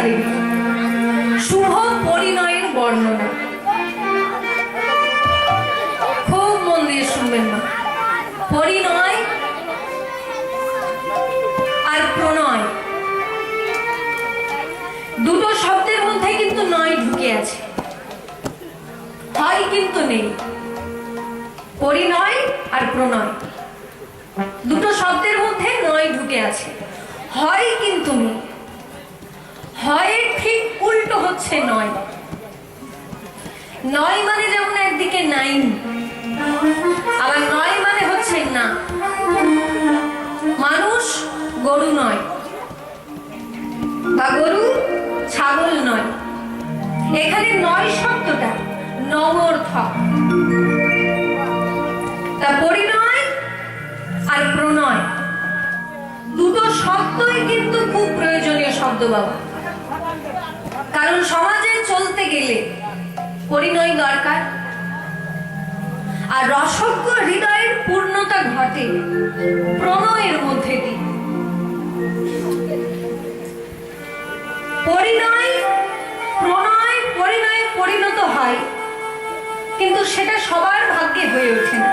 দেবী শুভ পরিণয়ের বর্ণনা। খুব মন দিয়ে শুনবেন না। পরিণয় আর প্রণয় দুটো শব্দের মধ্যে কিন্তু নয় ঢুকে আছে, হয় কিন্তু নেই। পরিণয় আর প্রণয় দুটো শব্দের মধ্যে নয় ঢুকে আছে, হয় কিন্তু নেই। হয় ঠিক উল্টো হচ্ছে নয়। নয় মানে যেমন একদিকে নাই, আবার নয় মানে হচ্ছে না। মানুষ গরু নয়, বা গরু ছাগল নয়। এখানে নয় শব্দটা নমর্থক। তা পরিণয় আর প্রণয় দুটো শব্দই কিন্তু খুব প্রয়োজনীয় শব্দ বাবা। কারণ সমাজে চলতে গেলে পরিণয় দরকার, আর রসজ্ঞ হৃদয়ের পূর্ণতা ঘটে প্রণয়ের মধ্যে দিয়ে। পরিণয় প্রণয় পরিণয়ে পরিণত হয়, কিন্তু সেটা সবার ভাগ্যে হয়ে ওঠে না।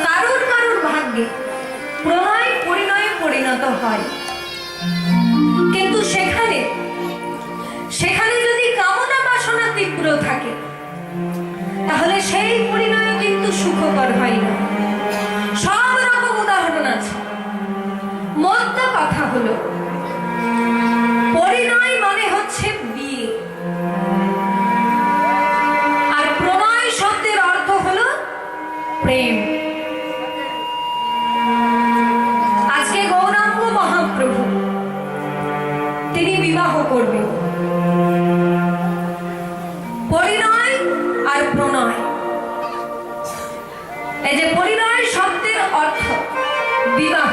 কারুর কারুর ভাগ্যে প্রণয় পরিণয়ে পরিণত হয়, কিন্তু সেখানে যদি কামনা বাসনা তীব্র থাকে তাহলে সেই পরিণয় কিন্তু সুখকর হয় না। সব রকম উদাহরণ আছে। মোদ্দা কথা হলো পরিণয় মানে হচ্ছে বিয়ে, আর প্রণয় শব্দের অর্থ হলো প্রেম। আজকে গৌরাঙ্গ মহাপ্রভু তিনি বিবাহ করবেন। পরিণয় আর প্রণয়, এই যে পরিণয় শব্দের অর্থ বিবাহ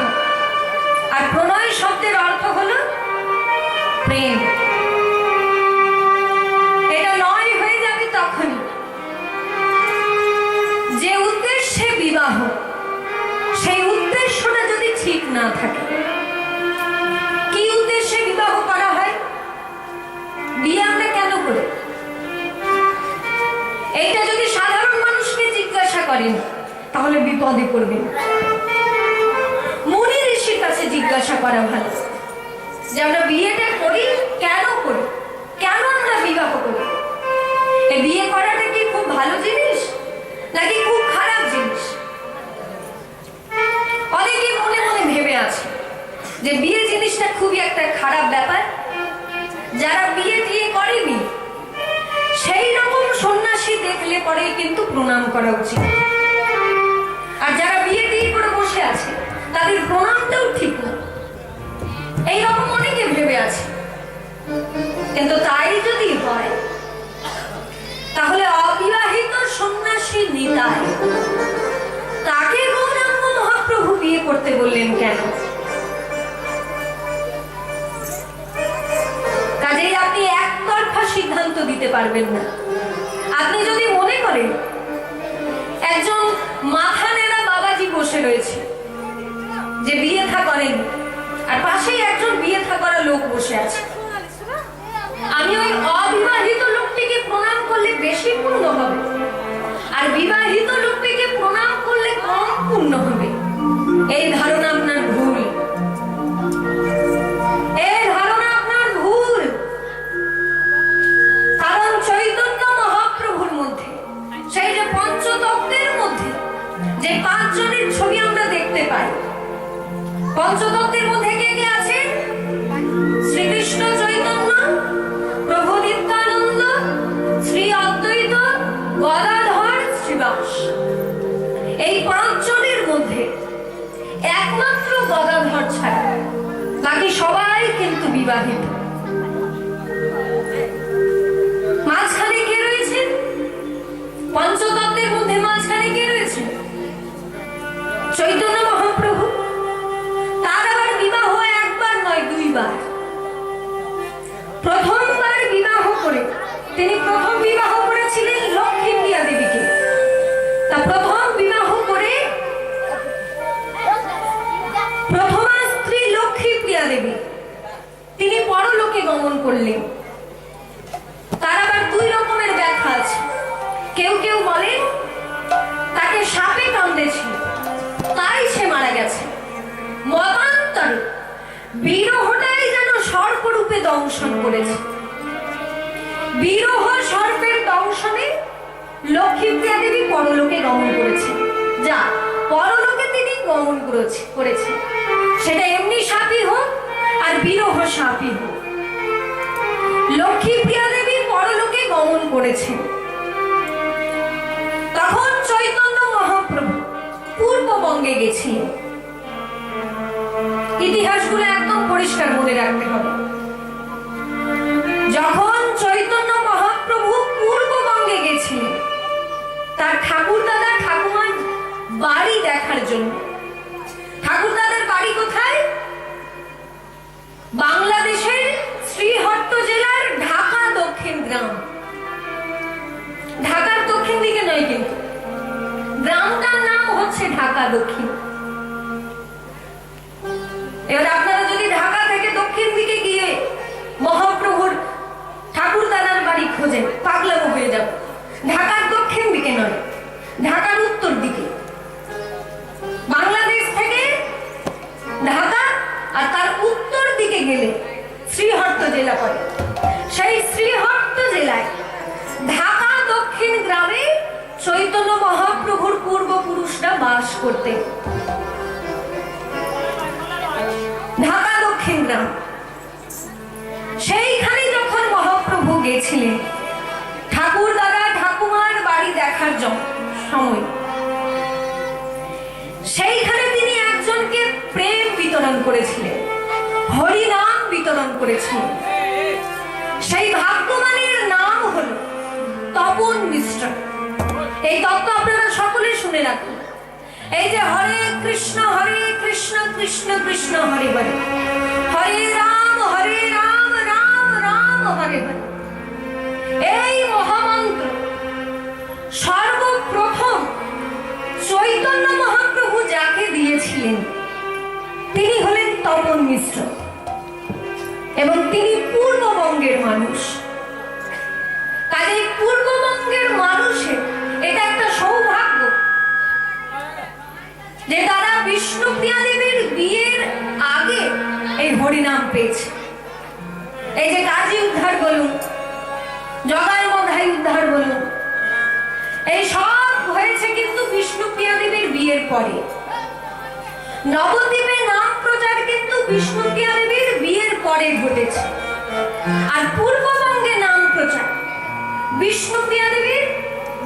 আর প্রণয় শব্দের অর্থ হলো প্রেম। এটা নয় হয়ে যাবে তখনই যে উদ্দেশ্যে বিবাহ, সেই উদ্দেশ্যটা যদি ঠিক না থাকে। কি উদ্দেশ্যে বিবাহ করা হয়? বিয়ে আমরা কেন করি? এইটা যদি সাধারণ মানুষকে জিজ্ঞাসা করেন তাহলে বিপদে পড়বেন। মুনি ঋষির কাছে জিজ্ঞাসা করা ভালো যে আমরা বিয়েটা করি কেন করি, কেন আমরা বিবাহ করি? এই বিয়ে করাটা কি খুব ভালো জিনিস নাকি খুব খারাপ জিনিস? অনেকে মনে মনে ভেবে আছে যে বিয়ে জিনিসটা খুবই একটা খারাপ ব্যাপার। যারা বিয়ে দিয়ে করেনি সেই রকম সন্ন্যাসী দেখলে পরে কিন্তু প্রণাম করা উচিত, আর যারা বিয়ে দিয়ে করে বসে আছে তাদের প্রণামটাও ঠিক না। এইরকম অনেকে ভেবে আছে। কিন্তু তাই যদি হয় তাহলে অবিবাহিত সন্ন্যাসী নিতাই তাকে গৌরাঙ্গ মহাপ্রভু বিয়ে করতে বললেন কেন? কাজেই আপনি একতরফা সিদ্ধান্ত দিতে পারবেন না। আপনি যদি মনে করেন একজন মাথা নেড়া বাবাজি বসে রয়েছে যে বিয়ে থা করেন, আর পাশেই একজন বিয়ে থা করা লোক বসে আছে, আমি ওই অবিবাহিত লোকটিকে প্রণাম করলে বেশি পূর্ণ হবে আর বিবাহিত লোকটিকে প্রণাম করলে কম পূর্ণ হবে, এই ধারণা আপনার ভুল। এই ধারণা আপনার ভুল। কারণ চৈতন্য মহাপ্রভুর মধ্যে, সেই যে পঞ্চতত্ত্বের মধ্যে যে পাঁচজনের ছবি আমরা দেখতে পাই, পঞ্চতত্ত্বের মধ্যে কে কে আছে? শ্রীকৃষ্ণ চৈতন্য, প্রভু নিত্যানন্দ, শ্রী অদ্বৈত, গদাধর, শ্রীবাস। এই পাঁচজনের মধ্যে একমাত্র গদাধর ছাড়া বাকি সবাই কিন্তু বিবাহিত। মাঝখানে কে রয়েছে? পঞ্চতত্ত্বের মধ্যে মাঝখানে কে রয়েছে? চৈতন্য মহাপ্রভু। তার আবার বিবাহ একবার নয়, দুইবার। প্রথমবার বিবাহ করে তিনি প্রথম বিবাহ করেছিলেন লক্ষ্মী প্রিয়া দেবীকে। তা প্রথম বিবাহ করে প্রথমা স্ত্রী লক্ষ্মী প্রিয়া দেবী তিনি পরলোকে গমন করলেন। তার আবার দুই রকমের ব্যাখ্যা আছে। কেউ কেউ বলেন তাকে সাপে কামড়েছিল, তাই সে মারা গেছে। মতান্তরে বিরহটাই যেন সর্পরূপে দংশন করেছে। বিরহ সর্পের দংশনে লক্ষ্মীপ্রিয়া দেবী পরলোকে গমন করেছেন। যা পরলোকে তিনি গমন করেছেন, সেটা এমনি সাপই হোক আর বিরহ সাপই হোক, লক্ষ্মীপ্রিয়া দেবী পরলোকে গমন করেছেন। তখন চৈতন্য মহাপ্রভু পূর্ববঙ্গে গেছিলেন। ইতিহাসগুলো একদম পরিষ্কার মনে রাখতে হবে। যখন চৈতন্য মহাপ্রভু পূর্ববঙ্গে গেছিলেন তার ঠাকুরদাদা ঠাকুমার বাড়ি দেখার জন্য। ঠাকুরদাদার বাড়ি কোথায়? বাংলাদেশের শ্রীহট্ট জেলার ঢাকা দক্ষিণ গ্রাম। ঢাকার দক্ষিণ দিকে নয়, কিন্তু গ্রামটার নাম হচ্ছে ঢাকা দক্ষিণ। এবার আপনারা যদি ঢাকা থেকে দক্ষিণ দিকে গিয়ে মহাপ্রভুর ঠাকুরদাদার বাড়ি খোঁজেন, পাগলামো হয়ে যাবে। ঢাকার দক্ষিণ দিকে নয়, ঢাকার উত্তর দিকে। বাংলাদেশ থেকে ঢাকা আর তার উত্তর দিকে গেলে শ্রীহট্ট জেলা পড়ে। সেই শ্রীহট্ট জেলায় ঢাকা দক্ষিণ গ্রামে চৈতন্য মহাপ্রভুর পূর্বপুরুষরা বাস করতেন। ঢাকা দক্ষিণ গ্রাম, সেইখানে যখন মহাপ্রভু গেছিলেন ঠাকুর দাদা ঠাকুমার বাড়ি দেখার সময়, সেইখানে তিনি একজনকে প্রেম বিতরণ করেছিলেন, হরিনাম বিতরণ করেছিলেন। সেই ভাগ্যবানের নাম হলো তপন মিশ্র। এই তত্ত্ব আপনারা সকলে শুনে রাখুন। এই যে হরে কৃষ্ণ কৃষ্ণ কৃষ্ণ হরে হরে, হরে রাম রাম রাম হরে হরে, এই মহামন্ত্র সর্বপ্রথম চৈতন্য মহাপ্রভু যাকে দিয়েছিলেন তিনি হলেন তপন মিশ্র, এবং তিনি পূর্ববঙ্গের মানুষ। কাজেই পূর্ববঙ্গের মানুষের এটা একটা সৌভাগ্য যে তারা বিষ্ণুপ্রিয়া দেবীর বিয়ের আগে এই হরিনাম পেয়েছে। এই যে কাজী উদ্ধার বলুন, জগাই মধাই উদ্ধার বলুন, এই সব হয়েছে কিন্তু বিষ্ণুপ্রিয়া দেবীর বিয়ের পরে। নবদ্বীপে নাম প্রচার কিন্তু বিষ্ণুপ্রিয়া দেবীর বিয়ের পরে ঘটেছে, আর পূর্ববঙ্গে নাম প্রচার বিষ্ণুপ্রিয়া দেবীর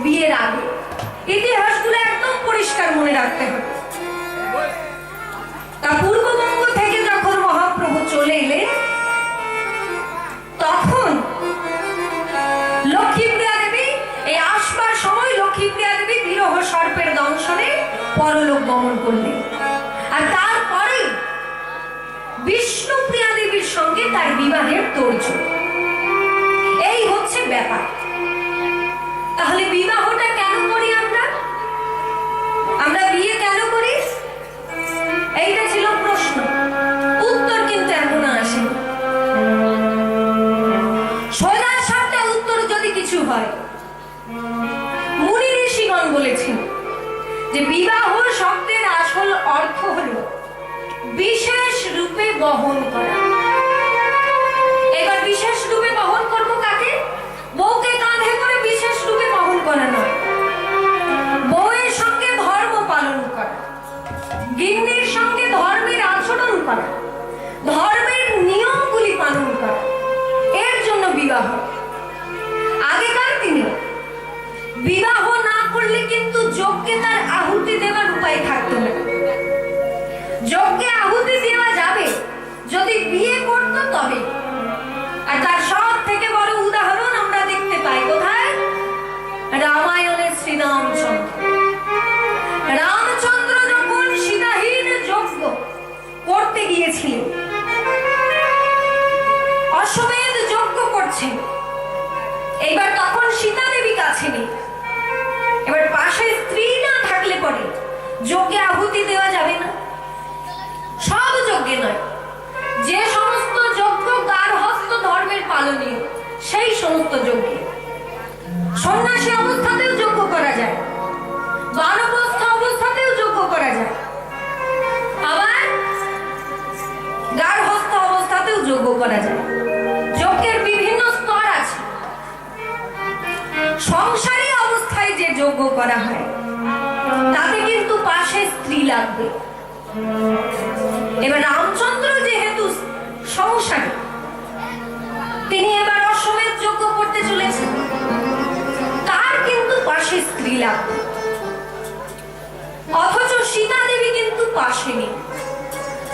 বিয়ের আগে। ইতিহাসগুলো একদম পরিষ্কার মনে রাখতে হবে। তা পূর্ববঙ্গ থেকে যখন মহাপ্রভু চলে এলেন তখন লক্ষ্মীপ্রিয়া দেবী এই আসবার সময় লক্ষ্মীপ্রিয়া দেবী বিরহ সর্পের দংশনে পরলোক গমন করলেন। আর তারপরে বিষ্ণুপ্রিয়া দেবীর সঙ্গে তার বিবাহের তোড়জোড়। এই হচ্ছে ব্যাপার। তাহলে বিবাহটা কেন করি আমরা? আমরা বিয়ে কেন করি? এইটা ছিল প্রশ্ন। উত্তর কিন্তু এখনো আসেনি। সোজা সাপটা উত্তর যদি কিছু হয়, মুনি ঋষিগণ বলেছেন যে বিবাহ শব্দের আসল অর্থ হলো বিশেষ রূপে বহন করা। এবার বিশেষ রূপে বহন করবো কাকে? বউকে কাঁধে করে বিশেষ রূপে বহন করা নয়, বউয়ের সঙ্গে ধর্ম পালন করা, গিন্নির সঙ্গে ধর্মের আচরণ করা, ধর্মের নিয়মগুলি পালন করা, এর জন্য বিবাহ। আগেকার দিনে বিবাহ না করলে কিন্তু যজ্ঞে তার আহুতি দেওয়ার উপায় থাকতো না। যজ্ঞে আহুতি দেওয়া যাবে যদি বিয়ে করতো তবে। আর তার সব থেকে বড় উদাহরণ আমরা দেখতে পাই কোথায়? রামায়ণের শ্রীরামচন্দ্র। রামচন্দ্র যখন সীতাহীন যজ্ঞ করতে গিয়েছিলেন, অশ্বমেধ যজ্ঞ করছেন, এইবার তখন সীতা দেবী কাছে নেই। এবার পাশে স্ত্রী না থাকলে পরে যজ্ঞে করা হয় তাতে কিন্তু পাশে স্ত্রী লাগবে। এবার রামচন্দ্র যেহেতু সংসারী, তিনি এবার অশ্বমেধ যজ্ঞ করতে চলেছেন, তার কিন্তু পাশে স্ত্রী লাগবে। অথচ সীতা দেবী কিন্তু পাশে নেই।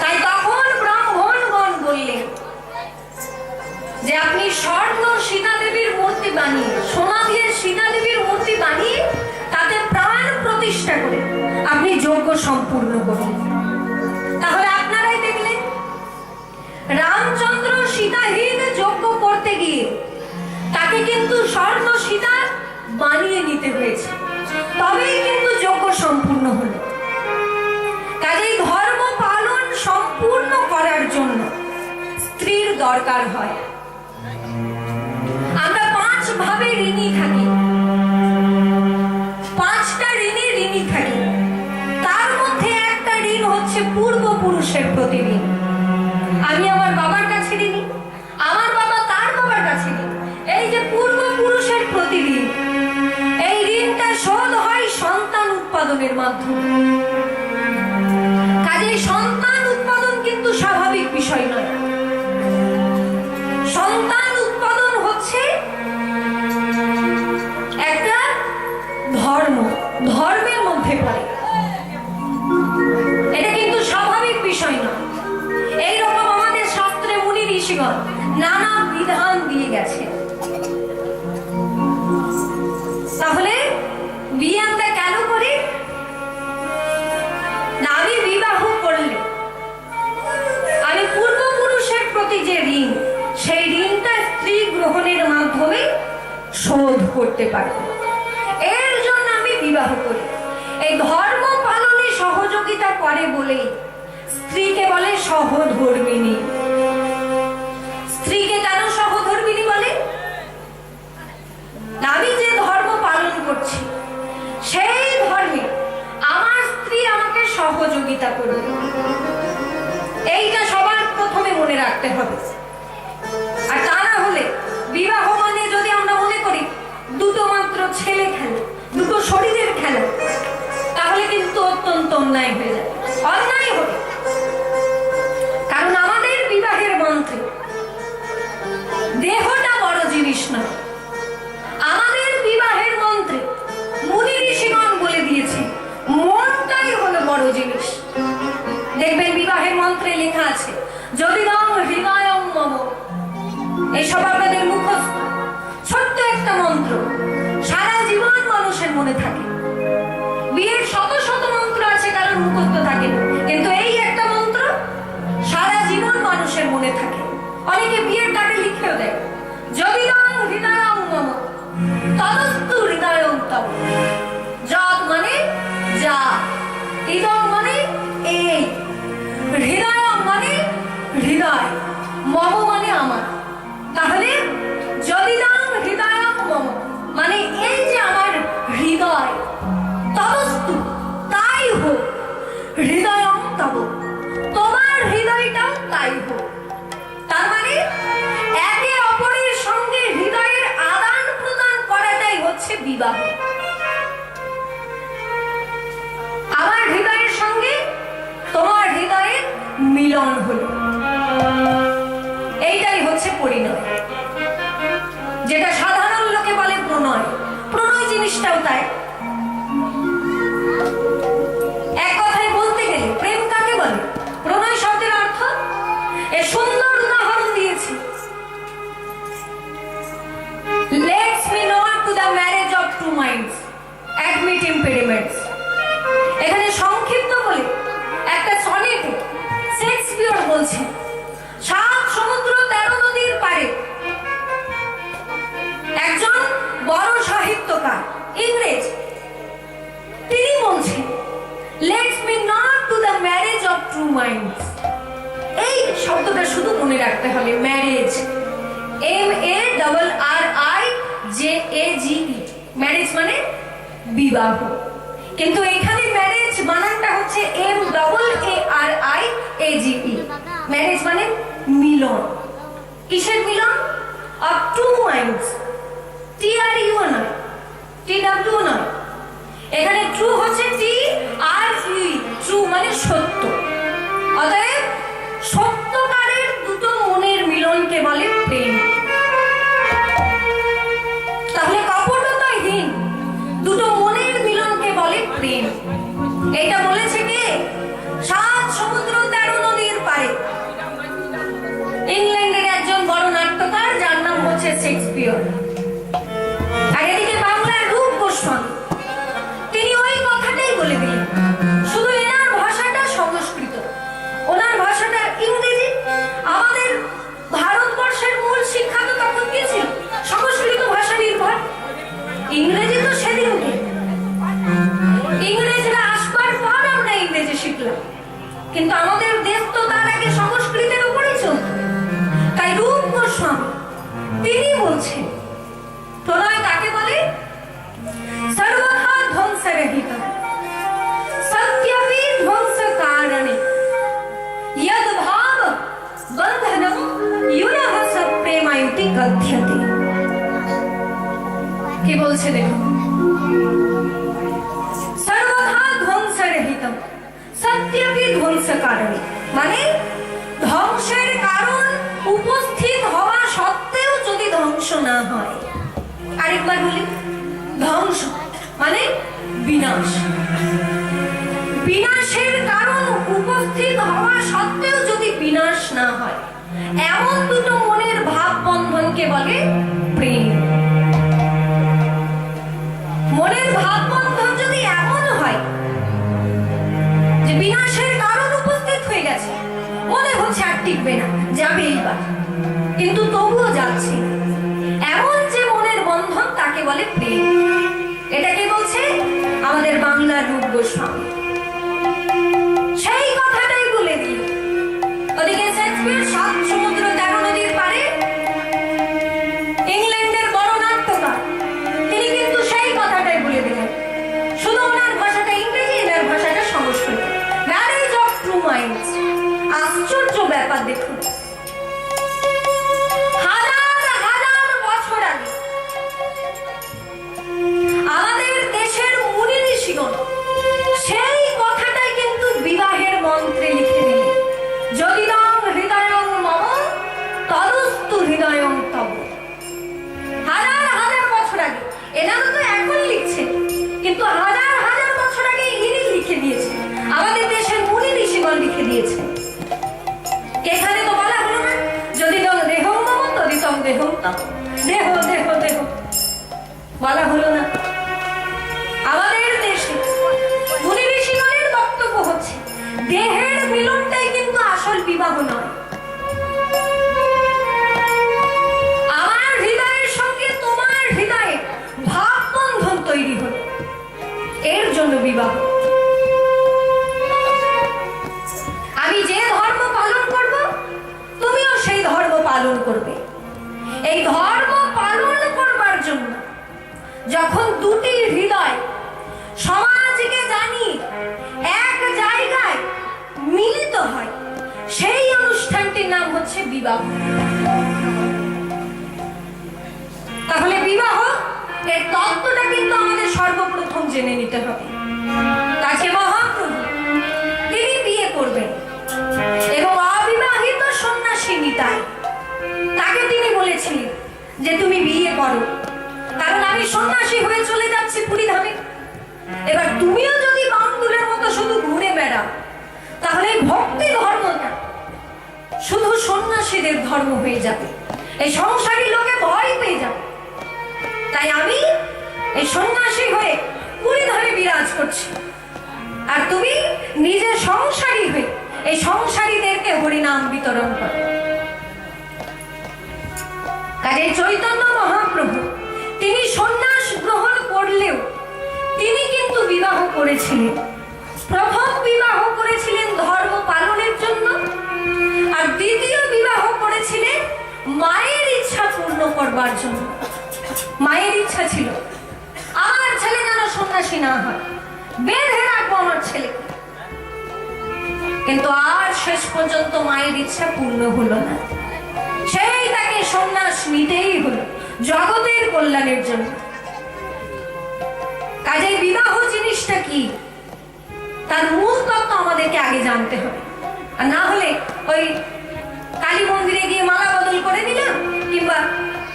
তাই তখন ব্রাহ্মণগণ বললেন যে আপনি স্বর্ণ সীতা দেবীর মূর্তি বানিয়ে, সোনা দিয়ে সীতা দেবীর মূর্তি বানিয়ে তাতে প্রাণ প্রতিষ্ঠা করে আপনি যজ্ঞ সম্পূর্ণ করুন। তাহলে আপনারাই দেখলেন রামচন্দ্র সীতাহীন যজ্ঞ করতে গিয়ে তাকে কিন্তু স্বর্ণ সীতা বানিয়ে নিতে হয়েছে, তবেই কিন্তু যজ্ঞ সম্পূর্ণ হলো। কাজেই ধর্ম পালন সম্পূর্ণ করার জন্য স্ত্রীর দরকার হয়। আমরা 5 ভাবে ঋণী থাকি, 5টা ঋণী থাকি। তার মধ্যে একটা ঋণ হচ্ছে পূর্বপুরুষের প্রতি ঋণ। আমি আমার বাবার কাছে ঋণী, আমার বাবা তার বাবার কাছে ঋণী। এই যে পূর্বপুরুষের প্রতি ঋণ, এই ঋণটা শোধ হয় সন্তান উৎপাদনের মাধ্যমে। কাজেই সন্তান উৎপাদন কিন্তু স্বাভাবিক বিষয় নয়। সন্তান উৎপাদন হচ্ছে একটা ধর্ম, ধর্মের মধ্যে পড়ে। এটা কিন্তু স্বাভাবিক বিষয় নয়। এইরকম আমাদের শাস্ত্রে মুনি ঋষিগণ নানা বিধান দিয়ে গেছে। তাহলে বিয়ে আমরা কেন করি? না, আমি বিবাহ করলে আমি পূর্বপুরুষের প্রতি যে ঋণ, সেই ঋণটা স্ত্রী গ্রহণের মাধ্যমে শোধ করতে পারব। এর জন্য আমি বিবাহ করি। এই ধর্ম পালনে সহযোগিতা করে বলেই স্ত্রীকে বলে সহধর্মিণী। স্ত্রীকে কেন সহধর্মিণী বলে? আমি যে ধর্ম পালন করছি সেই ধর্মে আমার স্ত্রী আমাকে সহযোগিতা করবে। এইটা সবার প্রথমে মনে রাখতে হবে। আর তা না হলে বিবাহ মানে যদি আমরা মনে করি দুটো মাত্র ছেলে খেলা, দুটো শরীরের খেলা, তাহলে কিন্তু অত্যন্ত অন্যায় হয়ে যায়, অন্যায় হবে। কারণ আমাদের বিবাহের মন্ত্রে দেহটা বড় জিনিস না। আমাদের বিবাহের মন্ত্রে মুনি ঋষিগণ বলে দিয়েছে মনটাই হলো বড় জিনিস। দেখবেন বিবাহের মন্ত্রে লেখা আছে যদি রং হৃদয়ং মম। এইসব আপনাদের মুখস্থ ছোট্ট একটা মন্ত্র, সারা জীবন মানুষের মনে থাকে। বিয়ের শত শত মন্ত্র আছে, কারণ মুখস্থ থাকে না, কিন্তু এই একটা মন্ত্র সারা জীবন মানুষের মনে থাকে। অনেকে বিয়ের ডাকে লিখেও দেয় যদি রং হৃদয়ং মম তদস্তু হৃদয়ং তব। যদ মানে যা, ইদং মানে এই, হৃদয়ং মানে হৃদয়, মম মানে আমার। তাহলে যদি রং হৃদয়ং মম মানে এই যে আমার হৃদয়, তদস্তু তাই হোক, হৃদয়ং তব তোমার হৃদয়টাও তাই হোক। তার মানে একে অপরের সঙ্গে হৃদয়ের আদান প্রদান করাটাই হচ্ছে বিবাহ। আমার হৃদয়ের সঙ্গে তোমার হৃদয়ের মিলন হলো, এইটাই হচ্ছে পরিণয়, যেটা সাধারণ লোকে বলে প্রণয়। প্রণয় জিনিসটাও তাই। এক কথায় বলতে গেলে প্রেম কাকে বলে? প্রণয় শব্দের অর্থ এ সুন্দর উদাহরণ দিয়েছে। Let's me not to the marriage of two minds, admit impediments. এখানে সংক্ষিপ্ত বলে একটা সনেটে শেক্সপিয়র বলছেন 7 সমুদ্র 13 নদীর পারে একজন বড় সাহিত্যকার ইংরেজ, তিনি বলছেন Let's me not to the marriage of two minds. এই শব্দটা শুধু মনে রাখতে হবে, ম্যারেজ, MARRIJAGE, ম্যারেজ মানে বিবাহ। কিন্তু এখানে ম্যারেজ বানানটা হচ্ছে MARRIAGE, ম্যারেজ মানে মিলন। কিসের মিলন? অফ টু মাইন্ডস, TRU নয়, TW নয়। এখানে ট্রু হচ্ছে টি আর ই, ট্রু মানে সত্য। অতএব সত্যকারের দুটো মনের মিলনকে বলে প্রেম। তাহলে কপটতাহীন দুটো মনের মিলনকে বলে প্রেম। এটা বলেছে কে? 7 সমুদ্র 13 নদীর পারে ইংল্যান্ডের একজন বড় নাট্যকার, যার নাম হচ্ছে শেক্সপিয়র। আর এদিকে বাংলার রূপ গোস্বামী, তিনি ওই কথাটাই বলে দিলেন। শুধু এনার ভাষাটা সংস্কৃত, ওনার ভাষাটা ইংরেজি। আমাদের ভারতবর্ষের মূল শিক্ষা তো তখন কি ছিল? সংস্কৃত ভাষা নির্ভর। ইংরেজি তো সেদিনকে, ইংরেজরা আসবার পর আমরা ইংরেজি শিখলাম, কিন্তু আমাদের দেশ তো তার আগে সংস্কৃতের উপরেই চলত। তাই রূপ গোস্বামী তিনি বলছেন, প্রণয় কাকে বলে? সর্বথা ধ্বংসরহিত সত্যপি ধ্বংস কারণে यद भाव बंधनम युनः स प्रेमायुति कथ्यते। কি বলছে দেখুন, সর্বথা ধ্বংসরহিত সত্যপি ধ্বংস কারণে, মানে ধ্বংসের কারণ উপস্থিত হওয়া সত্ত্বেও যদি ধ্বংস না হয়। আরেকবার বলি, ধ্বংস মানে বিনাশ। বিনাশের কারণ উপস্থিত হওয়া সত্ত্বেও যদি বিনাশ না হয়, এমন দুটো মনের ভাব বন্ধনকে বলে প্রেম। মনের ভাব বন্ধন যদি এমন হয় যে বিনাশের কারণ উপস্থিত হয়ে গেছে, মনে হচ্ছে আর টিকবে না, যাবে এইবার, কিন্তু তবুও যাচ্ছে, এমন যে মনের বন্ধন তাকে বলে প্রেম। এটাকে বলছে আমাদের বাংলার রূপ গোস্বামী। সেই কথাটাই বলে দিল। ওদিকে শেক্সপিয়র 7 সমুদ্র 13 নদীর পারে ইংল্যান্ডের বড় নাট্যকার, তিনি কিন্তু সেই কথাটাই বলে দিলেন। শুধু ওনার ভাষাটা ইংরেজি, এনার ভাষাটা Sanskrit. Marriage of true minds. আশ্চর্য ব্যাপার দেখুন, হাজার হাজার বছর আগে আমাদের দেশের মুনি ঋষিগণ সেই কথাটাই কিন্তু বিবাহের মন্ত্রে লিখে দিলেন। যদিদং হৃদয়ং মম তদস্তু হৃদয়ং তব। হাজার হাজার বছর আগে, এনারা তো এখন লিখছে, কিন্তু হাজার হাজার বছর আগে ইনি লিখে দিয়েছেন, আমাদের দেশের মুনি ঋষিগণ লিখে দিয়েছেন। এখানে তো বলা হলো না যদিদং দেহং মম তদিতং দেহং তব, দেহ দেহ দেহ বলা হলো না। আমাদের দেশে মুনি ঋষিগণের বক্তব্য হচ্ছে দেহের মিলনটাই কিন্তু আসল বিবাহ নয়। আমার হৃদয়ের সঙ্গে তোমার হৃদয়ে ভাব বন্ধন তৈরি হলো, এর জন্য বিবাহ। আমি যে ধর্ম পালন করব, তুমিও সেই ধর্ম পালন করবে। এই ধর্ম পালন করবার জন্য যখন দুটি হৃদয় সমাজকে জানিয়ে এক জায়গায় মিলিত হয়, সেই অনুষ্ঠানটির নাম হচ্ছে বিবাহ। তাহলে বিবাহ এর তত্ত্বটা কিন্তু আমাদের সর্বপ্রথম জেনে নিতে হবে। তাকে মহাপ্রভু তিনি বিয়ে করবেন, এবং অবিবাহিত সন্ন্যাসী নিতাই তাকে তিনি বলেছিলেন যে তুমি বিয়ে করো, কারণ আমি সন্ন্যাসী হয়ে চলে যাচ্ছি পুরী ধামে। এবার তুমিও যদি বান্দুলের মতো শুধু ঘুরে বেড়াও, তাহলে ভক্তি ধর্মটা শুধু সন্ন্যাসীদের ধর্ম হয়ে যাবে, এই সংসারী লোকে ভয় পেয়ে যাবে। তাই আমি এই সন্ন্যাসী হয়ে পুরী ধামে বিরাজ করছি, আর তুমি নিজে সংসারী হয়ে এই সংসারীদেরকে হরিনাম বিতরণ করো। কাজে চৈতন্য মহাপ্রভু তিনি সন্ন্যাস গ্রহণ করলেও তিনি কিন্তু বিবাহ করেছিলেন। প্রথম বিবাহ করেছিলেন ধর্ম পালনের জন্য, আর দ্বিতীয় বিবাহ করেছিলেন মায়ের ইচ্ছা পূর্ণ করবার জন্য। মায়ের ইচ্ছা ছিল আমার ছেলে যেন সন্ন্যাসী না হয়, বেঁধে রাখবো আমার ছেলেকে। কিন্তু আর শেষ পর্যন্ত মায়ের ইচ্ছা পূর্ণ হলো না, সেই তাকে সন্ন্যাস নিতেই হলো জগতের কল্যাণের জন্য। কাজেই বিবাহ জিনিসটা কি তার মূল তত্ত্ব আমাদেরকে আগে জানতে হবে। আর না হলে ওই কালী মন্দিরে গিয়ে মালা বদল করে দিলাম কিংবা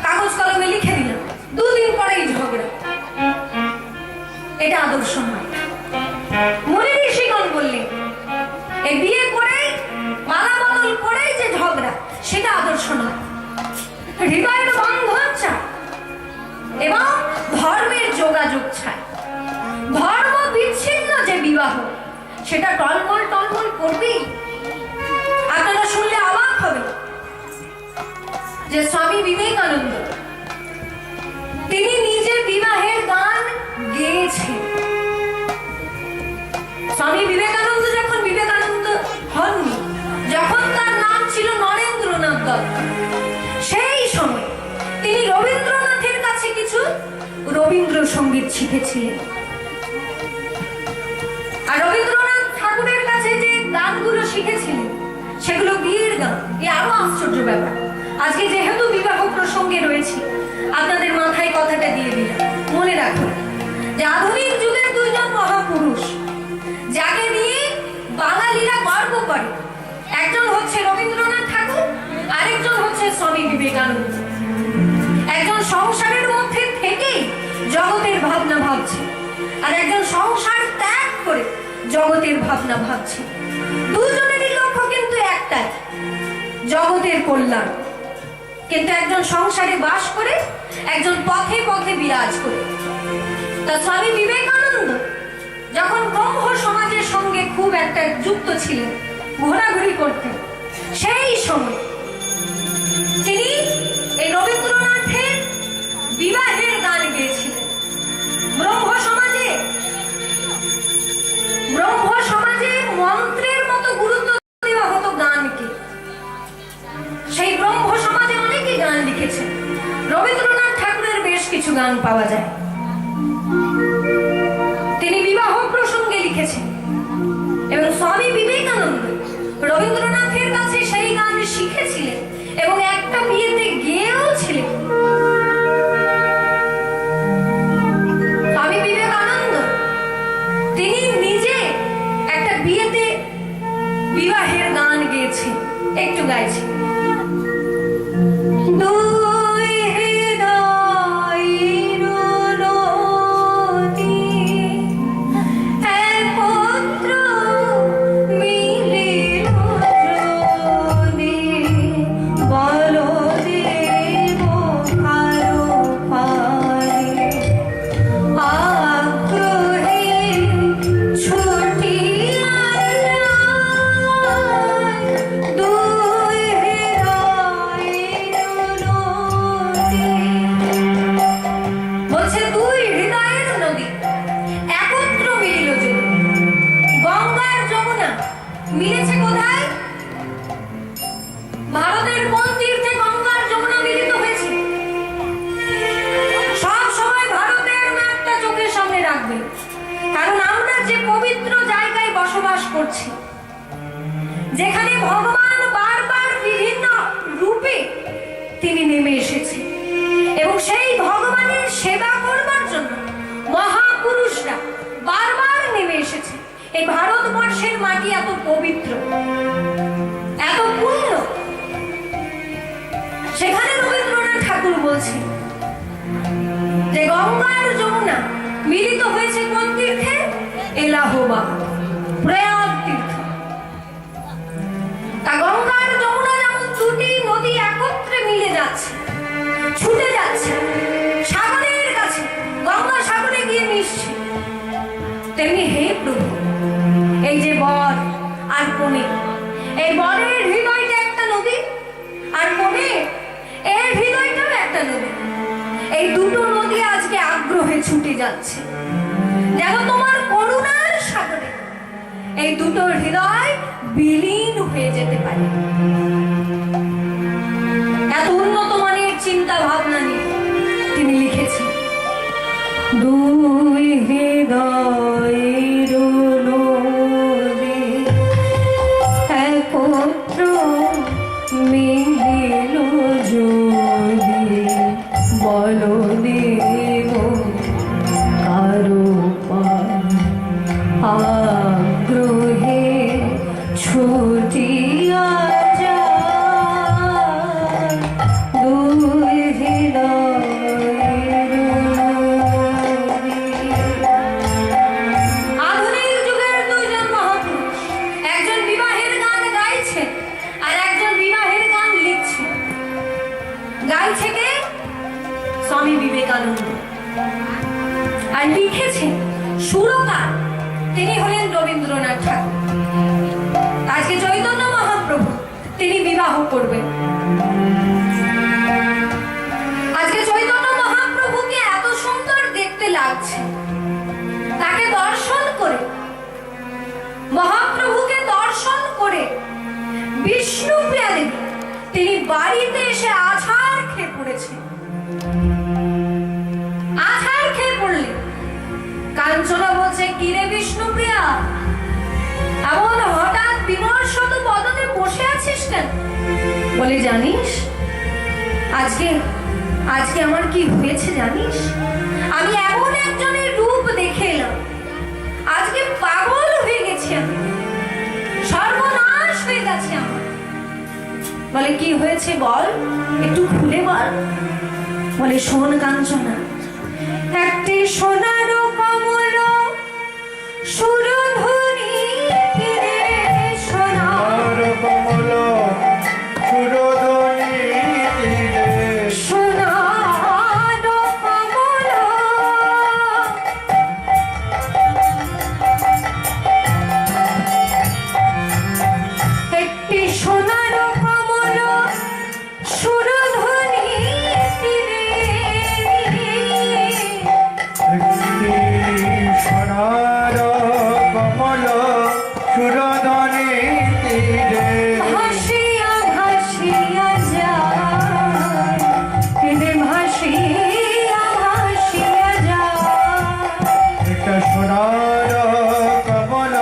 কাগজ কলমে লিখে দিলাম, দুদিন পরেই ঝগড়া, এটা আদর্শ নয়। মুনি ঋষিগণ বললেন এই বিয়ে করে মালা বদল করেই যে ঝগড়া, সেটা আদর্শ নয়। হৃদয়ের বন্ধন চাই এবং ধর্মের যোগাযোগ চাই। ধর্ম বিচ্ছিন্ন যে বিবাহ, সেটা টলমল টলমল করবেই। আপনারা শুনলে অবাক হবে যে স্বামী বিবেকানন্দ তিনি নিজে বিবাহের গান গেয়েছেন। স্বামী বিবেকানন্দ যখন বিবেকানন্দ হননি, যখন তার নাম ছিল নরেন্দ্রনাথ দত্ত, সেই সময় তিনি রবীন্দ্রনাথের কাছে কিছু রবীন্দ্রসঙ্গীত শিখেছিলেন। আর রবীন্দ্রনাথ ঠাকুরের কাছে যে গানগুলো শিখেছিলেন সেগুলো বিয়ের গান। এ আরো আশ্চর্য ব্যাপার। আজকে যেহেতু বিবাহ প্রসঙ্গে রয়েছে, আপনাদের মাথায় কথাটা দিয়ে দিলাম। মনে রাখুন যে আধুনিক যুগের দুইজন মহাপুরুষ যাকে নিয়ে বাঙালিরা গর্ব করে, একজন হচ্ছে রবীন্দ্রনাথ ঠাকুর, আরেকজন হচ্ছে স্বামী বিবেকানন্দ। একজন সংসারের মধ্যে থেকেই জগতের ভাবনা ভাবছে, আর একজন সংসার ত্যাগ করে জগতের ভাবনা ভাবছে। দুজনেরই লক্ষ্য কিন্তু একটাই, জগতের কল্যাণ। কিন্তু একজন সংসারে বাস করে, একজন পথে পথে বিরাজ করে। তা স্বামী বিবেকানন্দ যখন ব্রহ্ম সমাজের সঙ্গে খুব একটা যুক্ত ছিলেন, ঘোরাঘুরি করতেন, সেই সময় তিনি এই রবীন্দ্রনাথের বিবাহের গান গেয়েছিলেন। ব্রহ্ম সমাজে মন্ত্রের মতো গুরুত্ব দেওয়া হতো গানকে। সেই ব্রহ্ম সমাজে অনেকেই গান লিখেছেন। রবীন্দ্রনাথ ঠাকুরের বেশ কিছু গান পাওয়া যায়, তিনি বিবাহ প্রসঙ্গে লিখেছেন। এবং স্বামী বিবেকানন্দ রবীন্দ্রনাথের কাছে সেই গান শিখেছিলেন এবং একটা বিয়েতে গেয়েও ছিলেন। স্বামী বিবেকানন্দ তিনি নিজে একটা বিয়েতে বিবাহের গান গেয়েছেন, একটু গাইছি। মিলেছে কোথায়? ভারতের কোন তীর্থে গঙ্গার যমুনা মিলিত হয়েছে? সব সময় ভারতের ম্যাপটা চোখের সামনে রাখবেন, কারণ আমরা যে পবিত্র জায়গায় বসবাস করছি, যেখানে ভগবান বারবার বিভিন্ন রূপে তিনি নেমে এসেছে, এবং সেই ভগবানের সেবা করবার জন্য মহাপুরুষরা বারবার নেমে এসেছে। এই ভারতবর্ষের মাটি এত পবিত্র, এত পূর্ণ, সেখানে রবীন্দ্রনাথ ঠাকুর বলছেন যে গঙ্গা আর যমুনা মিলিত হয়েছে কোন তীর্থে? এলাহাবাদ, প্রয়াগ তীর্থ। তা গঙ্গা আর যমুনা যেমন দুটি নদী একত্রে মিলে যাচ্ছে, ছুটে যাচ্ছে সাগরের কাছে, গঙ্গা সাগরে গিয়ে মিশছে, তেমনি হে প্রভু এই যে বর আর কনে, এই বরের হৃদয়টা একটা নদী, আর কনে এর হৃদয়টাও একটা নদী। এই দুটো নদী আজকে আগ্রহে ছুটে যাচ্ছে, যেন তোমার করুণার সাগরে এই দুটো হৃদয় বিলীন হয়ে যেতে পারে। এত উন্নত মানের চিন্তা ভাবনা নিয়ে তিনি লিখেছেন, দুই হৃদয়ের নদী একত্র মিলিল যদি বল দেব কারো বিবেকানন্দ। আর লিখেছেন সুরকার তিনি হলেন রবীন্দ্রনাথ ঠাকুর। আজকে চৈতন্য মহাপ্রভু তিনি বিবাহ করবেন। আজকে চৈতন্য মহাপ্রভুকে এত সুন্দর দেখতে লাগছে, তাকে দর্শন করে, মহাপ্রভুকে দর্শন করে বিষ্ণুপ্রিয়া দেবী তিনি বাড়িতে এসে আছাড় খেয়ে পড়েছেন। আছাড় খেয়ে পড়লেন। কাঞ্চনা বলছে, কিরে বিষ্ণুপ্রিয়া, এমন হঠাৎ বিমর্ষত বদনে বসে আছিস কেন? বলে, জানিস আজকে আজকে আমার কি হয়েছে জানিস? আমি এমন একজনের রূপ দেখে এলাম, আজকে পাগল হয়ে গেছি, আমি সর্বনাশ হয়ে গেছে আমার। বলে, কি হয়েছে বল, একটু খুলে বল। বলে, শোন কাঞ্চনা, একটি সোনার কমল সুরধুনী, সোনার কমল সুরধুনী, সোনার কমল, একটি সোনার কমল সুরধুনী তীরে, সোনার কমল সুরধনী তীরে, ভাসিয়া ভাসিয়া যায়, কেঁদে ভাসিয়া ভাসিয়া যায়। একটা সোনার কমল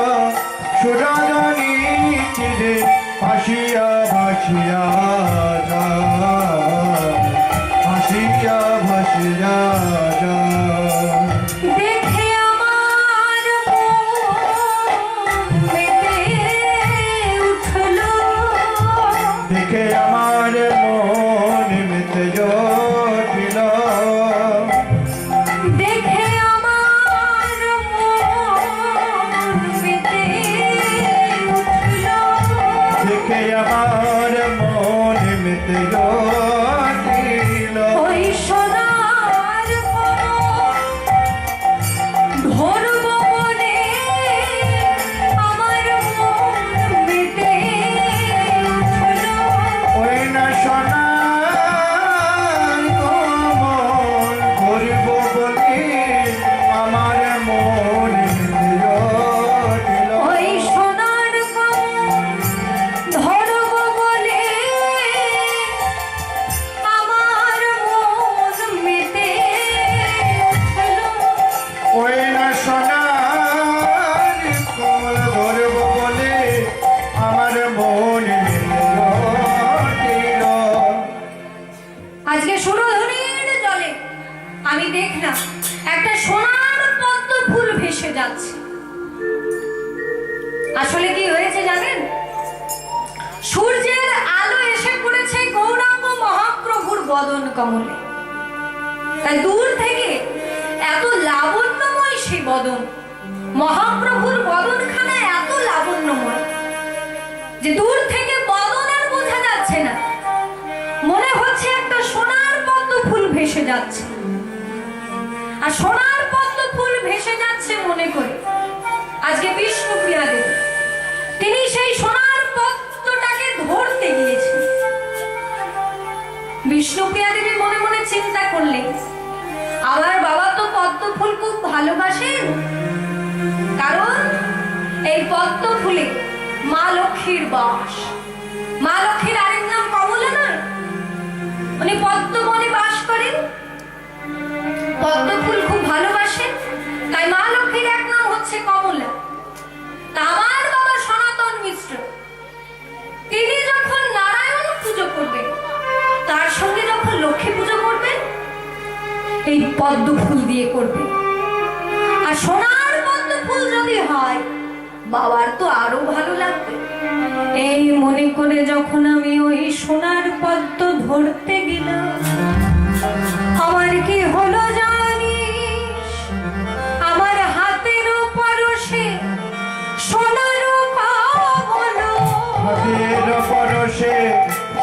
সুরধনী তীরে ভাসিয়া ভাসিয়া যায়, ভাসিয়া ভাসিয়া যায়। দেখে আমার মন মেতে উঠল, দেখে আমার মন মেতে জটিল, দেখে আমার মন মেতে উঠল, দেখে আমার মন মেতে জটিল। ওই সোনার কমল ধরব বলে আমার মন মেতে উঠল, ওই না সোনার কমল ধরব বলে আমার মন মেতে জটিল। ওই সোনার কমল ধরব বলে আমার মন মেতে উঠল, ওই না সোনার কমল ধরব বলে আমার মন মেতে জটিল। আজকে সুরধুনীর জলে আমি দেখলাম একটা সোনার পদ্ম ফুল ভেসে যাচ্ছে। আসলে কি হয়েছে জানেন? সূর্যের আলো এসে পড়েছে গৌরাঙ্গ মহাপ্রভুর বদন কমলে। তাই দূর থেকে এত লাবণ্যময় সেই বদন, মহাপ্রভুর বদনখানা এত লাবণ্যময় যে দূর থেকে বদন আর বোঝা যাচ্ছে না, মনে হচ্ছে একটা সোনার পদ্ম ফুল ভেসে যাচ্ছে। আর সোনার পদ্ম ফুল ভেসে যাচ্ছে মনে করে আজকে বিষ্ণুপ্রিয়া দেবী তিনি সেই সোনার পদ্মটাকে ধরতে গিয়েছেন। বিষ্ণুপ্রিয়া দেবী মনে মনে চিন্তা করলেন, আমার বাবা তো পদ্ম ফুল খুব ভালোবাসেন, কারণ এই পদ্ম ফুলে মা লক্ষ্মীর বাস। মা লক্ষ্মীর আরেক নাম কমলা নয়, উনি পদ্মবনে বাস করেন, পদ্ম ফুল খুব ভালোবাসেন, তাই মা লক্ষ্মীর এক নাম হচ্ছে কমলা। তা আমার বাবা সনাতন মিশ্র তিনি যখন নারায়ণ পুজো করবেন, তার সঙ্গে যখন লক্ষ্মী পুজো করবেন, এই পদ্ম ফুল দিয়ে করবেন। আর সোনার পদ্ম ফুল যদি হয় বাবার তো আরো ভালো লাগবে। এই মনে করে যখন আমি ওই সোনার পদ্ম ধরতে গেলাম, আমার কি হলো জানিস? আমার হাতের পরশে সোনার কমল, হাতের পরশে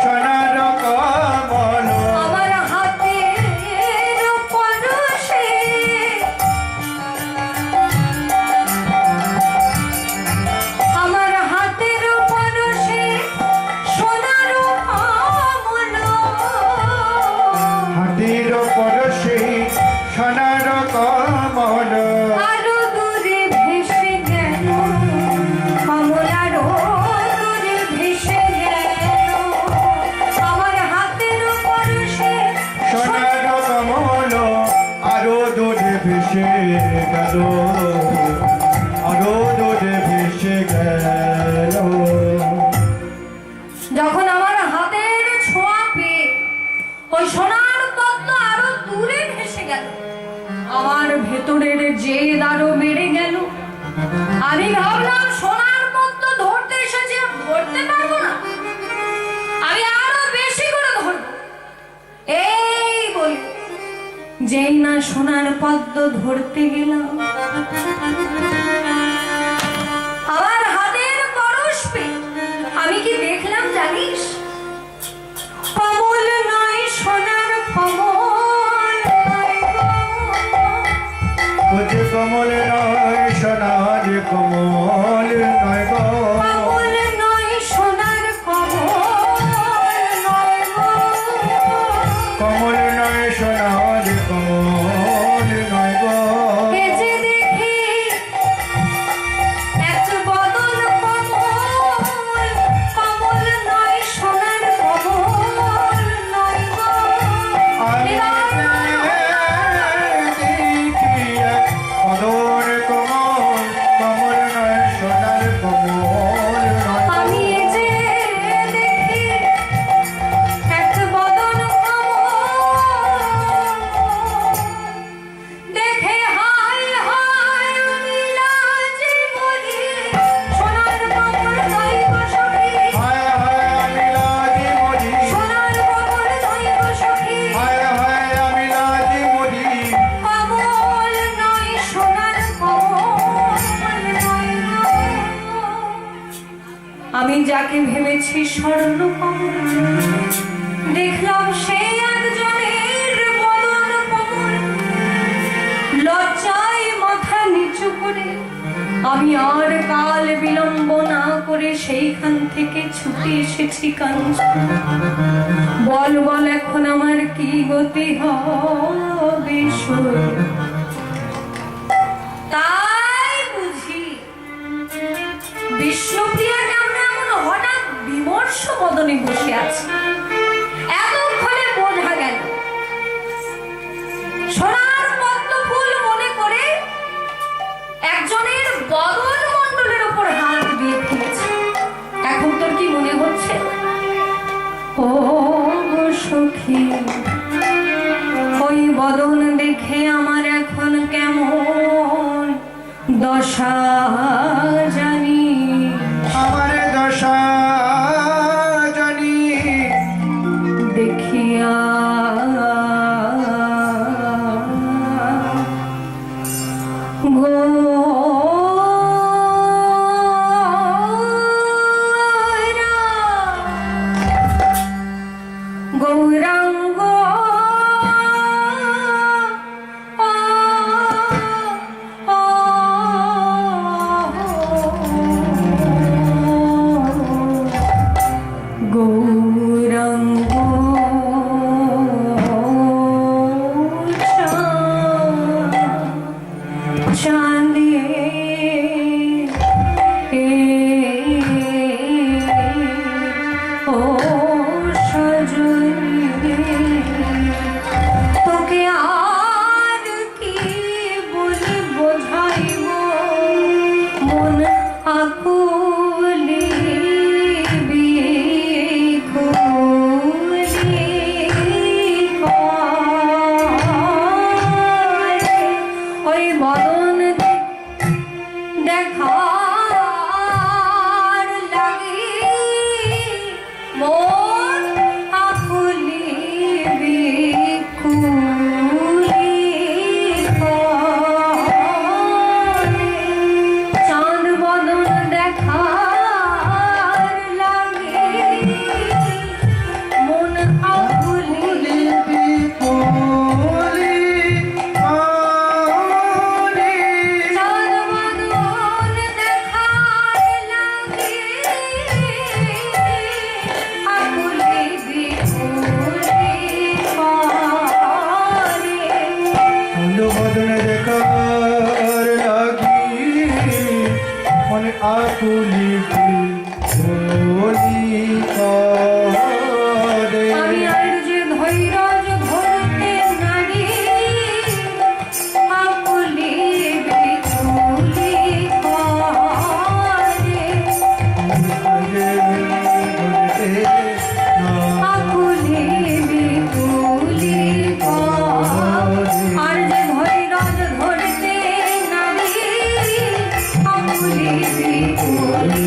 সোনার কমল, আমার হাতের সোনার পদ্ম ধরতে গেলাম, আমার হাতের পরশ পেয়ে আমি কি দেখলাম জানিস? কমল নয় সোনার কমল নয় গো। ওই কমল নয় সোনার কমল নয় গো। কমল নয় সোনার কমল নয় গো। কমল নয় সোনার কমল নয় গো। এ যে দেখি এক বদন কমল, কমল নয় সোনার কমল নয় গো। আমি দেখি এক বদন কমল, কমল নয় সোনার কমল নয় গো। আমি যে দেখি এক বদন কমল, দেখে হায় হায় আমি লাজে মরি। সোনার কমল নয় গো সখী, হায় হায় আমি লাজে মরি। সোনার কমল নয় গো সখী। হায় হায় আমি লাজে মরি। কমল নয় সোনার কমল নয় গো। আমি যাকে ভেবেছি স্বর্ণ কমল, দেখলাম সে একজনের বদন কমল। লজ্জায় মাথা নিচু করে আমি আর কাল বিলম্ব না করে সেইখান থেকে ছুটে এসেছি কাঞ্চন। বল বল এখন আমার কি গতি হবে শোন। তাই বুঝি বিষ্ণুপ্রিয়া কেমন এমন হঠাৎ বিমর্ষ বদনে বসে আছে, এতক্ষণে বোঝা গেল সোনার পদ্ম ফুল মনে করে একজনের বদন মণ্ডলের ওপর হাত দিয়ে ফেলেছে। এখন তোর কি মনে হচ্ছে? ও গো সখী, ওই বদন দেখে আমার এখন কেমন দশা জানি। আমার দশা জানি। দেখিয়া গৌরাঙ্গ গৌরাঙ্গ চাঁদে ও সজনী, তোকে আর কি বলে বোঝাইব মন আকুলি বিকুলি করে। ওই বদন দেখার লাগি মন আকুলি বিকুলি করে। চাঁদ বদন দেখার লাগি মন আকুলি বিপুলি আনি। চাঁদ বদন দেখার লাগি আকুলি বিকুলি করে। বদন দেখার লাগি মনে আকুলি বিপুলি করে। আমি আর যে ধৈর্য ধরতে নারি আকুলি বিকুলি করে। আকুলি বিকুলি করে। আর যে ধৈর্য ধরতে নারি আকুলি বিকুলি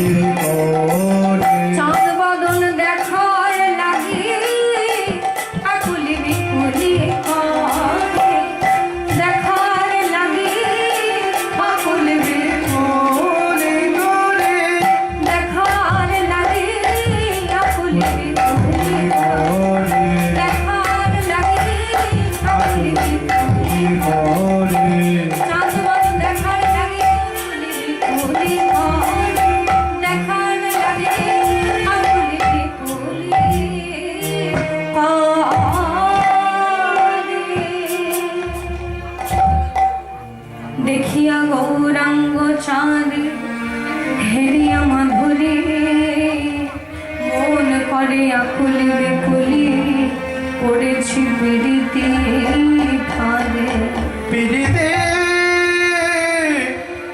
ওরে আকুলি বেকুলি পড়েছি পিড়িতে ফাঁদে। পিড়িতে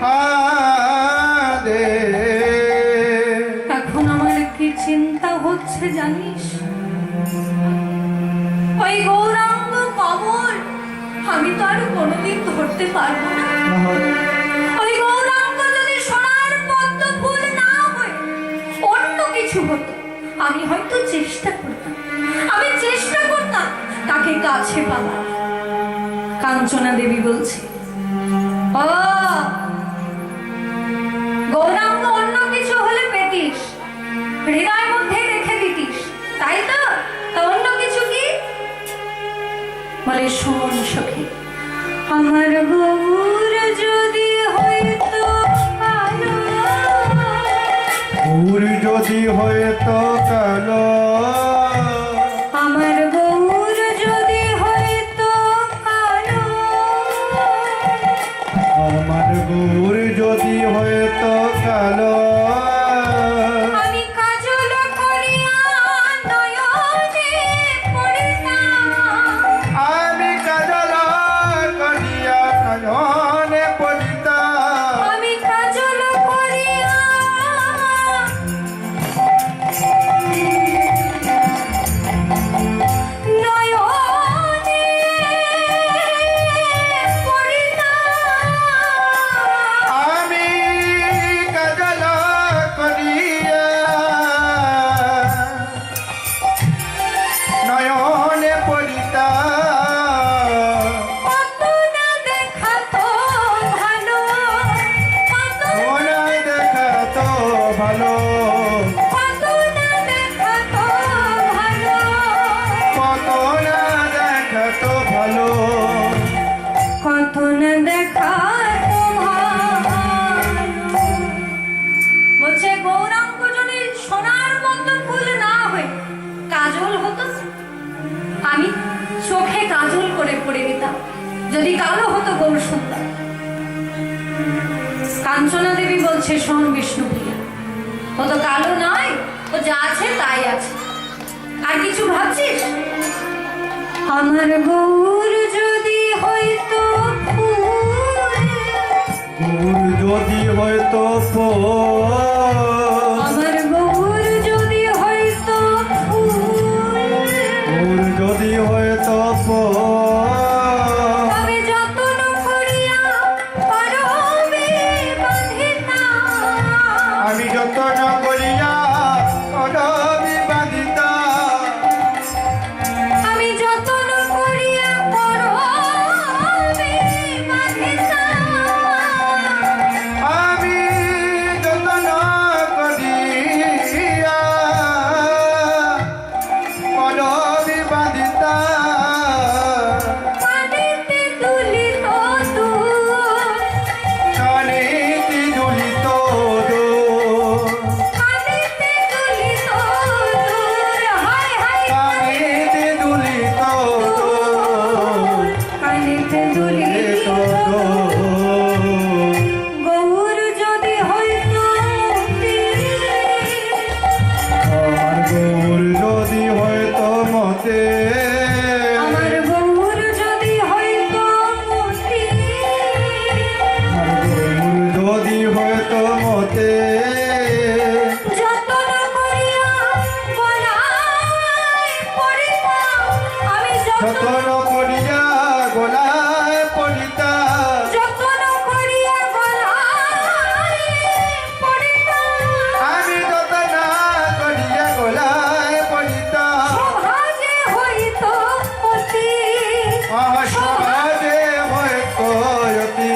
ফাঁদে। এখন আমার কি চিন্তা হচ্ছে জানিস? ওই গৌরাঙ্গ কমল আমি তো আর কোনোদিন ধরতে পারবো না। ওই গৌরাঙ্গ যদি সোনার পদ্ম ফুল না হয়ে অন্য কিছু হতো, আমি হয়তো চেষ্টা করতাম, তাকে কাছে পাবার। কাঞ্চনা দেবী বলছে, ও গৌরাঙ্গ অন্য কিছু হলে পেতিস, হৃদয় মধ্যে রেখে দিতিস, তাই তো? তা অন্য কিছু কি? বলে, শোন সখী, আমার গৌর যদি হয়তো কালো, গৌর যদি হয়তো কালো, আমার গৌর যদি হয়তো কালো, আমার গৌর যদি হয়তো কালো, আমি কাজল করিয়া নয়নে পড়িতাম, আমি কাজল করিয়া নয়নে পড়িতাম, আমি কাজল করিয়া নয়নে পড়িতাম, আমি কাজল করিয়া নয়নে পড়িতাম, কত না দেখাতো ভালো, কত মনে দেখাতো ভালো, কত না দেখাতো ভালো, কত না দেখাতো ভালো, কত না দেখাতো ভালো। বলছে, গৌরাঙ্গ যদি সোনার মতো ফুল না হয়ে কাজল হতো, আমি চোখে কাজল করে পড়ে দিতাম, যদি কালো হতো গৌর সুন্দর। কাঞ্চনা দেবী বলছে, শোন বিষ্ণুপ্রিয়া, ও তো কালো নয়, ও যা আছে তাই আছে, আর কিছু ভাবছিস? আমার গৌর যদি হয়তো ফুল, গৌর যদি হয়তো ফুল, আমার গৌর যদি হয়তো ফুল, গৌর যদি হয়তো ফুল, তবে যতন করিয়া পরবে বাঁধিতাম, আমি যতন করিয়া অডবি বাঁধিতাম, আমি যতন করিয়া পরবে বাঁধিতাম, আমি যতন করিয়া অডবি বাঁধিতাম, পানিতে তুলিত দুধ, কানেতে দুলিত দোল, পানিতে তুলিত দুধ, হায় হায় কানেতে দুলিত দোল, পানিতে তুলিত দোল। গৌর যদি হয়তো আমার গৌর যদি হয়তো মতে, আমার গৌর যদি হয়তো মতি, আমার গৌর যদি হয়তো মতে, যতন করিয়া গলায় পড়িতাম, আমি যতন করিয়া গলায় পড়িতাম, যতন করিয়া গলায় পড়িতাম, আমি যতন করিয়া গলায় পড়িতাম, সমাজে হইতো অতি, সমাজে হয়তো অতি,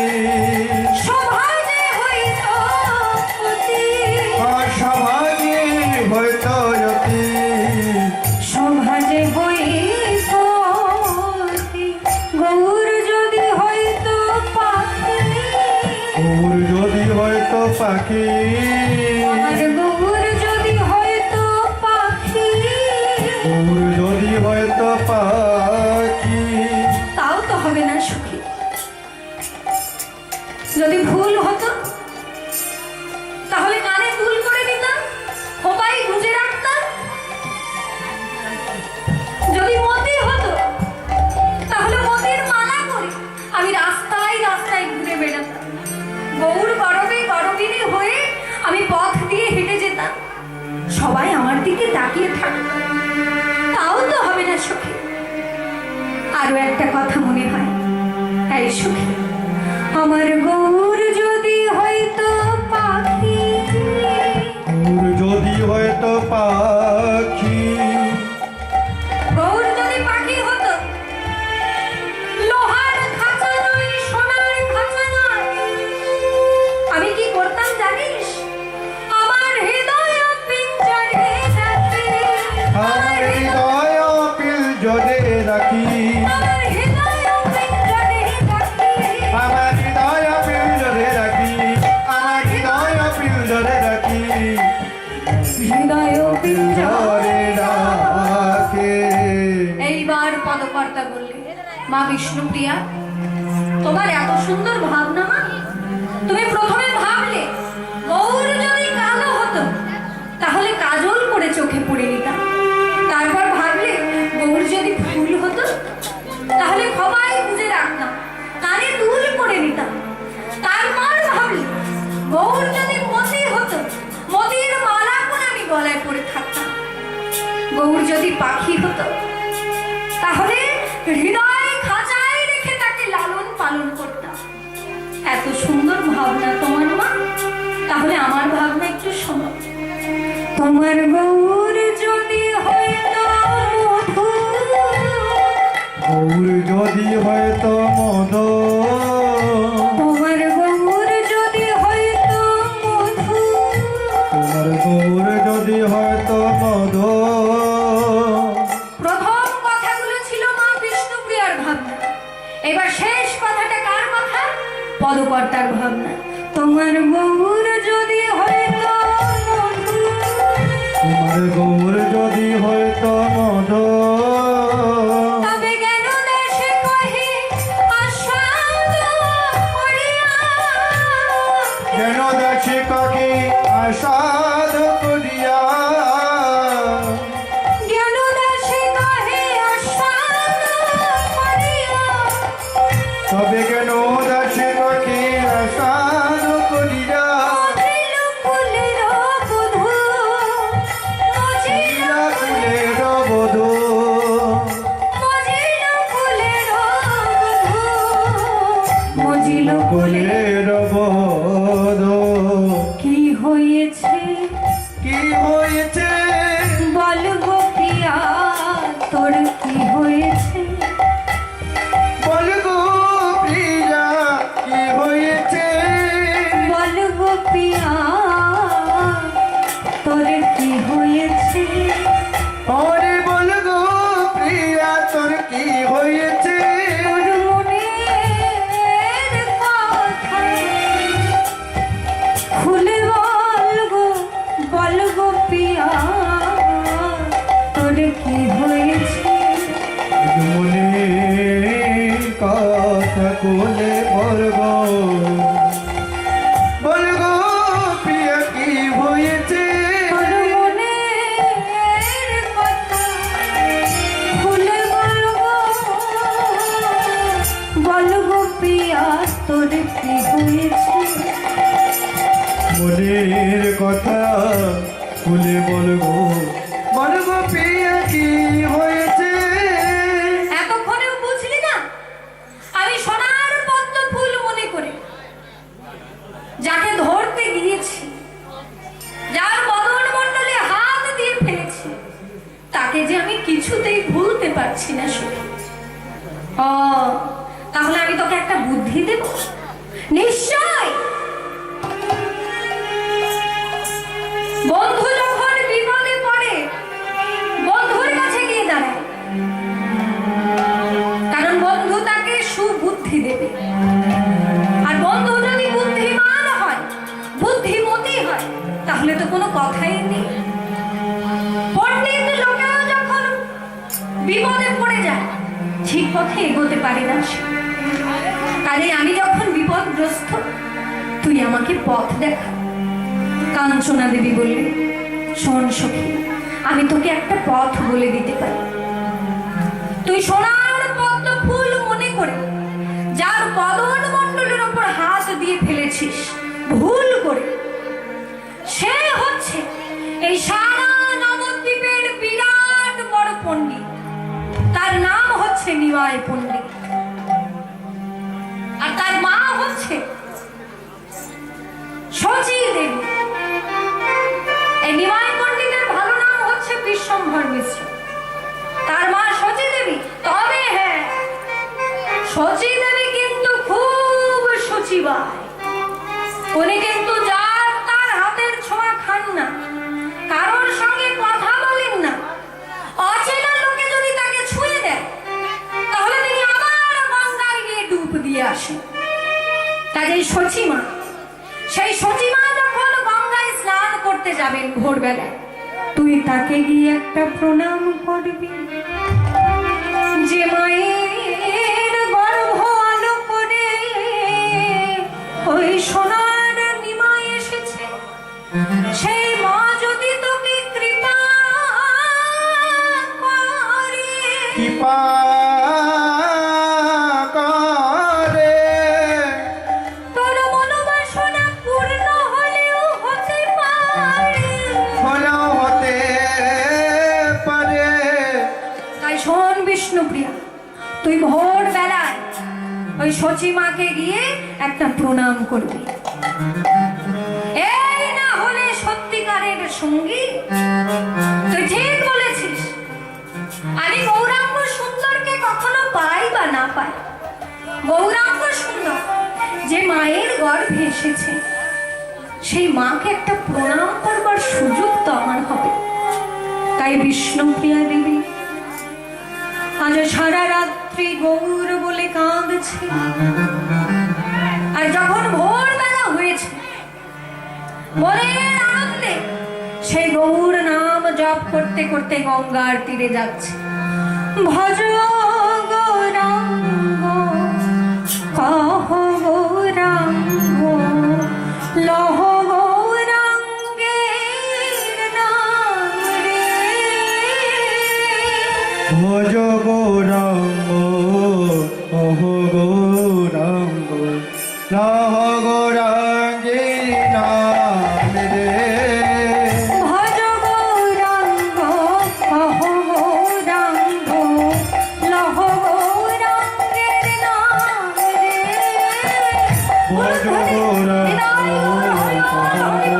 সমাজে হইতো অতি, সমাজে হয়তো অতি, সমাজে হইতো অতি। গৌর যদি হইতো পাখি, গৌর যদি হয়তো পাখি, আমার গৌর যদি হইতো পাখি, গৌর যদি হয়তো পাখি, তাও তো হবে না সুখী। যদি ভুল হতো তাহলে কানে ফুল করে দিতাম, খোপায় গুঁজে রাখতাম, হয় আমার দিকে তাকিয়ে থাকতো, তাও তো হবে না সখী। আরো একটা কথা মনে হয়, এই সখী, আমার গৌর যদি হয়তো পাখি, গৌর যদি হয়তো পাখি, গৌর যদি পাখি হতো, লোহার খাঁচা নয়, সোনার খাঁচা নয়, আমি কি করতাম জানিস? আমার হৃদয় পিঞ্জরে রাখি, আমার হৃদয় পিঞ্জরে রাখি, আমার হৃদয় পিঞ্জরে রাখি, আমার হৃদয় পিঞ্জরে রাখি, আমার হৃদয় পিঞ্জরে রাখি, হৃদয় পিঞ্জরে পিঞ্জরে রাখে। এইবার পদকর্তা বললে, মা বিষ্ণুপ্রিয়া, তোমার এত সুন্দর ভাবনা মা। তুমি প্রথমে ভাবলে গৌর যদি কালো হতো তাহলে কাজল করে চোখে পড়ে নিতাম, তারপর ভাবলে গৌর যদি ফুল হতো তাহলে খোপায় গুজে রাখতাম, কানে দুল করে নিতাম, তারপর ভাবলে গৌর যদি মতি হতো, মতির মালা করে আমি গলায় পরে থাকতাম, গৌর যদি পাখি হতো তাহলে হৃদয় খাঁচায় রেখে তাকে লালন পালন করতাম। এত সুন্দর ভাবনা তোমার মা, তাহলে আমার ভাবনা একটু শোনো। তোমার গৌর যদি হয়তো মধু, গৌর যদি হয়তো মদ, তোমার গৌর যদি হয়তো মধু, তোমার গৌর যদি হয়তো মদ। প্রথম কথাগুলো ছিল মা বিষ্ণুপ্রিয়ার ভাবনা, এবার শেষ কথাটা কার কথা? পদকর্তার ভাবনা। তোমার গৌর যদি হয়তো মধু, তোমার গৌর যদি হয়তো মদ, তবে কেন দেশে কহে আস্বাদ করিয়া, কেন দাসে কাকে আসাদ করিয়া, কেন দেশে কহে আস্বাদ করিয়া, তবে কেন দাসে কাকে আসাদ করিয়া, মজিল কুলের বধূ, মজিল কুলের বধূ, মজিল কুলের বধূ, মজিল কুলের কুলের বধূ। কি হয়েছে কি হয়েছে বল গো প্রিয়া, তোর কি হয়েছে? বল গো প্রিয়া, কি হয়েছে বল গো প্রিয়া, তোর কি হয়েছে? ওরে বল গো প্রিয়া, তোর কি হয়েছে? তোর মনের কথা খুলে বল গো প্রিয়া, তোর কি হয়েছে? মনের কথা কোলে বলব, বল গো প্রিয়া, কি হয়েছে? তোর মনের কথা খুলে বল গো প্রিয়া, তোর কি হয়েছে? মনের কথা খুলে বলবো, বলবো প্রিয়া, কি হয়েছে? এতক্ষণেও বুঝলি না? আমি সোনার পদ্ম ফুল মনে করে যাকে ধরতে গিয়েছি, যার বদন মণ্ডলে হাত দিয়ে ফেলেছি, তাকে যে আমি কিছুতেই ভুলতে পারছি না শুধু। ও, তাহলে আমি তোকে একটা বুদ্ধি দেব। নিশ্চয় বন্ধু যখন বিপদে পড়ে বন্ধুর কাছে গিয়ে দাঁড়ায়, কারণ বন্ধু তাকে সুবুদ্ধি দেবে। আর বন্ধু যদি বুদ্ধিমান হয়, বুদ্ধিমতী হয়, তাহলে তো কোনো কথাই নেই। পণ্ডিত লোকেও যখন বিপদে পড়ে যায়, ঠিক পথে এগোতে পারে না সে। আরে আমি যখন বিপদগ্রস্ত, তুই আমাকে পথ দেখা। কাঞ্চনা দেবী বললে, শোন সখী, আমি তোকে একটা পথ বলে দিতে পারি। তুই সোনার পদ্ম ফুল মনে করে যার বদন মণ্ডলের ওপর হাত দিয়ে ফেলেছিস ভুল করে, সে হচ্ছে এই সারা নিমাই পণ্ডিত, আর তার মা হচ্ছে শচী দেবী। এই নিমাই পণ্ডিতের ভালো নাম হচ্ছে বিশ্বম্ভর মিশ্র, তার মা শচী দেবী। তবে হ্যাঁ, শচী দেবী কিন্তু খুব শুচিবায়। উনি কিন্তু যার তার হাতের ছোঁয়া খান না, কারোর সঙ্গে কথা বলেন না। অচেনা লোকে যদি তাকে ছুঁয়ে দেয় তাহলে তিনি আবার গঙ্গায় গিয়ে ডুব দিয়ে আসেন। কাজেই শচীমা, সেই শচীমা যখন গঙ্গায় স্নান করতে যাবেন ভোরবেলায়, তুই তাকে গিয়ে একটা প্রণাম করবি। যে মায়ের গর্ভ আলো করে ওই সোনার নিমাই এসেছে, সেই মা যদি তোকে কৃপা করে, কৃপা করে, তোর মনোবাসনা পূর্ণ হলেও হতে পারে, হলেও হতে পারে। তাই শোন বিষ্ণুপ্রিয়া, তুই ভোর বেলায় ওই শচীমাকে গিয়ে একটা প্রণাম করবি। এই না হলে সত্যিকারের সঙ্গী। তুই ঠিক বলেছিস, আমি গৌরাঙ্গ সুন্দরকে কখনো পাই বা না পাই, গৌরাঙ্গ সুন্দর যে মায়ের গর্ভে এসেছে, সেই মাকে একটা প্রণাম করবার সুযোগ তো আমার হবে। তাই বিষ্ণুপ্রিয়া দেবী আজ সারা রাত্রি গৌর বলে কাঁদছে। আর যখন ভোরবেলা হয়েছে, মনের আনন্দে সেই গৌর নাম জপ করতে করতে গঙ্গার তীরে যাচ্ছে। ভজ গৌরাঙ্গ কহ গৌরাঙ্গ লহ গৌরাঙ্গের নাম রে। ভজ গৌরাঙ্গ কহ গৌরাঙ্গ লহ গৌরাঙ্গী নাম রে। ভজ গৌরাঙ্গ কহ গৌরাঙ্গ লহ গৌরাঙ্গের নাম রে। ভজ গৌরাঙ্গ কহ গৌরাঙ্গ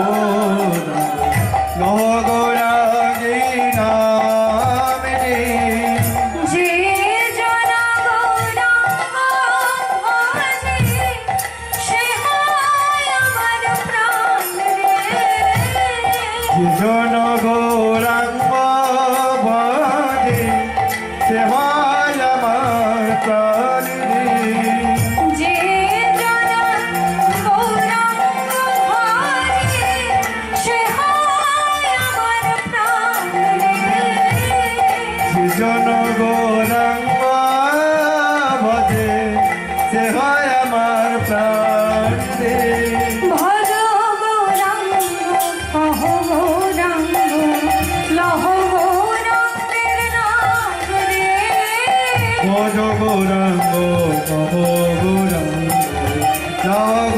লহ গৌরাঙ্গী নাম রে। যে জনা গৌরাঙ্গ ভজে, সে হয় আমার প্রাণ রে। জন গৌরাঙ্গ ভজে সে হয় আমার প্রাণ রে। যে জনা গৌরাঙ্গ ভজে, সে হয় আমার প্রাণ রে। জন গৌরাঙ্গ ভজে সে হয় আমার প্রাণ রে। ভজ গৌরাঙ্গ কহ গৌরাঙ্গ লহ গৌরাঙ্গের নাম রে। ভজ গৌরাঙ্গ কহ গৌরাঙ্গ লহ